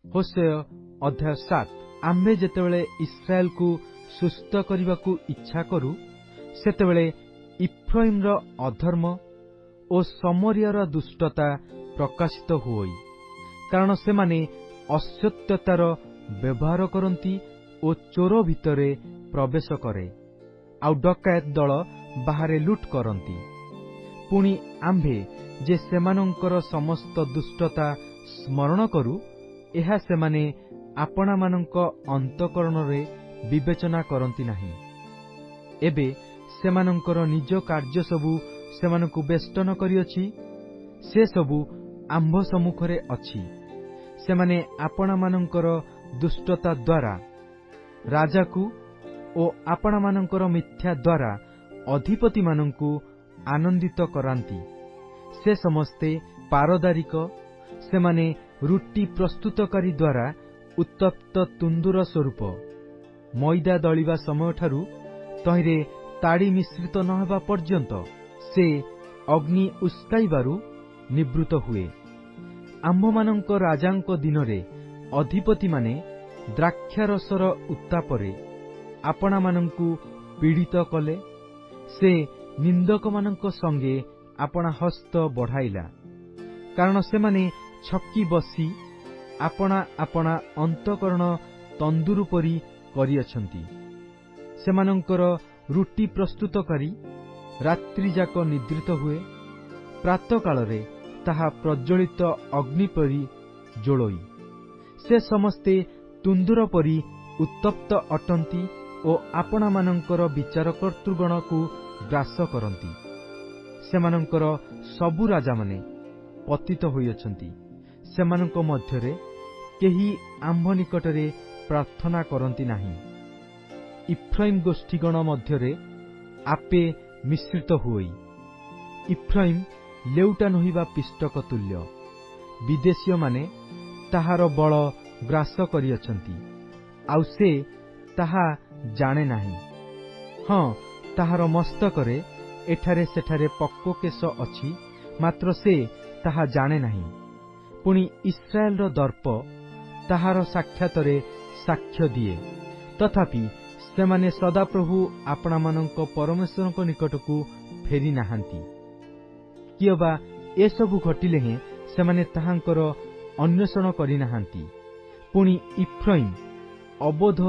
Hoshea ଅଧ୍ୟାୟ 7। ଆମ୍ଭେ ଯେତେବେଳେ ଇସ୍ରାଏଲକୁ ସୁସ୍ଥ କରିବାକୁ ଇଚ୍ଛା କରୁ, ସେତେବେଳେ ଇଫ୍ରାଇମର ଅଧର୍ମ ଓ ସମରିୟାର ଦୁଷ୍ଟତା ପ୍ରକାଶିତ ହୁଏ, କାରଣ ସେମାନେ ଅସତ୍ୟତାର ବ୍ୟବହାର କରନ୍ତି ଓ ଚୋର ଭିତରେ ପ୍ରବେଶ କରେ, ଆଉ ଡକାୟତ ଦଳ ବାହାରେ ଲୁଟ୍ କରନ୍ତି। ପୁଣି ଆମ୍ଭେ ଯେ ସେମାନଙ୍କର ସମସ୍ତ ଦୁଷ୍ଟତା ସ୍ମରଣ କରୁ, ଏହା ସେମାନେ ଆପଣାମାନଙ୍କ ଅନ୍ତଃକରଣରେ ବିବେଚନା କରନ୍ତି ନାହିଁ। ଏବେ ସେମାନଙ୍କର ନିଜ କାର୍ଯ୍ୟ ସବୁ ସେମାନଙ୍କୁ ବେଷ୍ଟନ କରିଅଛି, ସେ ସବୁ ଆମ୍ଭ ସମ୍ମୁଖରେ ଅଛି। ସେମାନେ ଆପଣାମାନଙ୍କର ଦୁଷ୍ଟତା ଦ୍ୱାରା ରାଜାକୁ ଓ ଆପଣାମାନଙ୍କର ମିଥ୍ୟା ଦ୍ୱାରା ଅଧିପତିମାନଙ୍କୁ ଆନନ୍ଦିତ କରାନ୍ତି। ସେ ସମସ୍ତେ ପାରଦାରିକ, ସେମାନେ ରୁଟି ପ୍ରସ୍ତୁତକାରୀ ଦ୍ୱାରା ଉତ୍ତପ୍ତ ତୁନ୍ଦୁର ସ୍ୱରୂପ। ମଇଦା ଦଳିବା ସମୟଠାରୁ ତହିଁରେ ତାଡ଼ି ମିଶ୍ରିତ ନ ହେବା ପର୍ଯ୍ୟନ୍ତ ସେ ଅଗ୍ନି ଉସ୍କାଇବାରୁ ନିବୃତ୍ତ ହୁଏ। ଆମ୍ଭମାନଙ୍କ ରାଜାଙ୍କ ଦିନରେ ଅଧିପତିମାନେ ଦ୍ରାକ୍ଷାରସର ଉତ୍ତାପରେ ଆପଣାମାନଙ୍କୁ ପୀଡ଼ିତ କଲେ। ସେ ନିନ୍ଦକମାନଙ୍କ ସଙ୍ଗେ ଆପଣା ହସ୍ତ ବଢ଼ାଇଲା, କାରଣ ସେମାନେ ଛକି ବସି ଆପଣା ଆପଣା ଅନ୍ତଃକରଣ ତନ୍ଦୁରୁ ପରି କରିଅଛନ୍ତି। ସେମାନଙ୍କର ରୁଟି ପ୍ରସ୍ତୁତକାରୀ ରାତ୍ରିଯାକ ନିଦ୍ରିତ ହୁଏ, ପ୍ରାତଃକାଳରେ ତାହା ପ୍ରଜ୍ୱଳିତ ଅଗ୍ନି ପରି ଜ୍ୱଳୋଇ। ସେ ସମସ୍ତେ ତୁନ୍ଦୁର ପରି ଉତ୍ତପ୍ତ ଅଟନ୍ତି ଓ ଆପଣାମାନଙ୍କର ବିଚାରକର୍ତ୍ତୃଗଣକୁ ଗ୍ରାସ କରନ୍ତି। ସେମାନଙ୍କର ସବୁ ରାଜାମାନେ ପତିତ ହୋଇଅଛନ୍ତି, ସେମାନଙ୍କ ମଧ୍ୟରେ କେହି ଆମ୍ଭ ନିକଟରେ ପ୍ରାର୍ଥନା କରନ୍ତି ନାହିଁ। ଇଫ୍ରାଇମ ଗୋଷ୍ଠୀଗଣ ମଧ୍ୟରେ ଆପେ ମିଶ୍ରିତ ହୁଏ। ଇଫ୍ରାଇମ ଲେଉଟା ନୋହିବା ପିଷ୍ଟକ ତୁଲ୍ୟ, ବିଦେଶୀୟମାନେ ତାହାର ବଳ ଗ୍ରାସ କରିଅଛନ୍ତି, ଆଉ ସେ ତାହା ଜାଣେ ନାହିଁ। ହଁ, ତାହାର ମସ୍ତକରେ ଏଠାରେ ସେଠାରେ ପକ୍ୱକେଶ ଅଛି, ମାତ୍ର ସେ ତାହା ଜାଣେ ନାହିଁ। ପୁଣି ଇସ୍ରାଏଲର ଦର୍ପ ତାହାର ସାକ୍ଷାତରେ ସାକ୍ଷ୍ୟ ଦିଏ। ତଥାପି ସେମାନେ ସଦାପ୍ରଭୁ ଆପଣାମାନଙ୍କ ପରମେଶ୍ୱରଙ୍କ ନିକଟକୁ ଫେରି ନାହାନ୍ତି। କିଅବା ଏସବୁ ଘଟିଲେ ହେଁ ସେମାନେ ତାହାଙ୍କର ଅନ୍ୱେଷଣ କରିନାହାନ୍ତି। ପୁଣି ଇଫ୍ରାଇମ ଅବୋଧ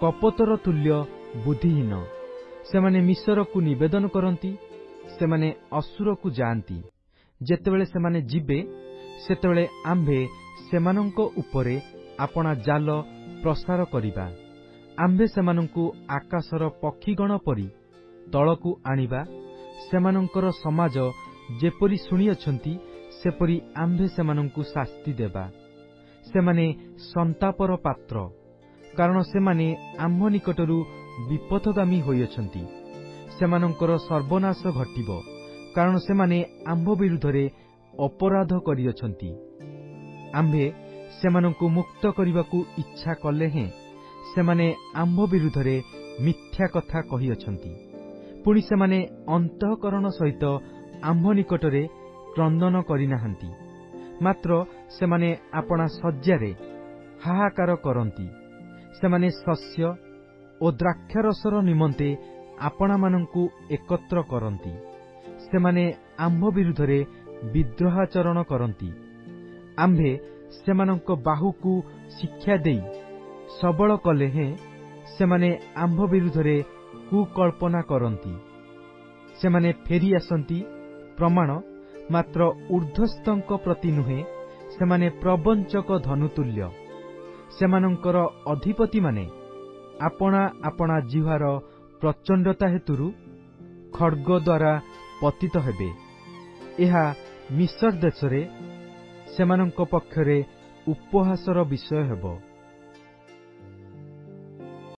କପୋତର ତୁଲ୍ୟ ବୁଦ୍ଧିହୀନ। ସେମାନେ ମିଶରକୁ ନିବେଦନ କରନ୍ତି, ସେମାନେ ଅସୁରକୁ ଯାଆନ୍ତି। ଯେତେବେଳେ ସେମାନେ ଯିବେ, ସେତେବେଳେ ଆମ୍ଭେ ସେମାନଙ୍କ ଉପରେ ଆପଣା ଜାଲ ପ୍ରସାର କରିବା। ଆମ୍ଭେ ସେମାନଙ୍କୁ ଆକାଶର ପକ୍ଷୀଗଣ ପରି ତଳକୁ ଆଣିବା। ସେମାନଙ୍କର ସମାଜ ଯେପରି ଶୁଣିଅଛନ୍ତି, ସେପରି ଆମ୍ଭେ ସେମାନଙ୍କୁ ଶାସ୍ତି ଦେବା। ସେମାନେ ସନ୍ତାପର ପାତ୍ର, କାରଣ ସେମାନେ ଆମ୍ଭ ନିକଟରୁ ବିପଥଗାମୀ ହୋଇଅଛନ୍ତି। ସେମାନଙ୍କର ସର୍ବନାଶ ଘଟିବ, କାରଣ ସେମାନେ ଆମ୍ଭ ବିରୁଦ୍ଧରେ ଅପରାଧ କରିଅଛନ୍ତି। ଆମ୍ଭେ ସେମାନଙ୍କୁ ମୁକ୍ତ କରିବାକୁ ଇଚ୍ଛା କଲେ ହେଁ ସେମାନେ ଆମ୍ଭ ବିରୁଦ୍ଧରେ ମିଥ୍ୟା କଥା କହିଅଛନ୍ତି। ପୁଣି ସେମାନେ ଅନ୍ତଃକରଣ ସହିତ ଆମ୍ଭ ନିକଟରେ କ୍ରନ୍ଦନ କରିନାହାନ୍ତି, ମାତ୍ର ସେମାନେ ଆପଣା ଶଯ୍ୟାରେ ହାହାକାର କରନ୍ତି। ସେମାନେ ଶସ୍ୟ ଓ ଦ୍ରାକ୍ଷାରସର ନିମନ୍ତେ ଆପଣାମାନଙ୍କୁ ଏକତ୍ର କରନ୍ତି। ସେମାନେ ଆମ୍ଭ ବିରୁଦ୍ଧରେ ବିଦ୍ରୋହାଚରଣ କରନ୍ତି। ଆମ୍ଭେ ସେମାନଙ୍କ ବାହୁକୁ ଶିକ୍ଷା ଦେଇ ସବଳ କଲେ ହେଁ ସେମାନେ ଆମ୍ଭ ବିରୁଦ୍ଧରେ କୁକଳ୍ପନା କରନ୍ତି। ସେମାନେ ଫେରି ଆସନ୍ତି ପ୍ରମାଣ, ମାତ୍ର ଊର୍ଦ୍ଧ୍ୱସ୍ତଙ୍କ ପ୍ରତି ନୁହେଁ, ସେମାନେ ପ୍ରବଞ୍ଚକ ଧନୁତୁଲ୍ୟ। ସେମାନଙ୍କର ଅଧିପତିମାନେ ଆପଣା ଆପଣା ଜିହ୍ବାର ପ୍ରଚଣ୍ଡତା ହେତୁରୁ ଖଡ୍ଗ ଦ୍ୱାରା ପତିତ ହେବେ। ଏହା ମିଶର ଦେଶରେ ସେମାନଙ୍କ ପକ୍ଷରେ ଉପହାସର ବିଷୟ ହେବ।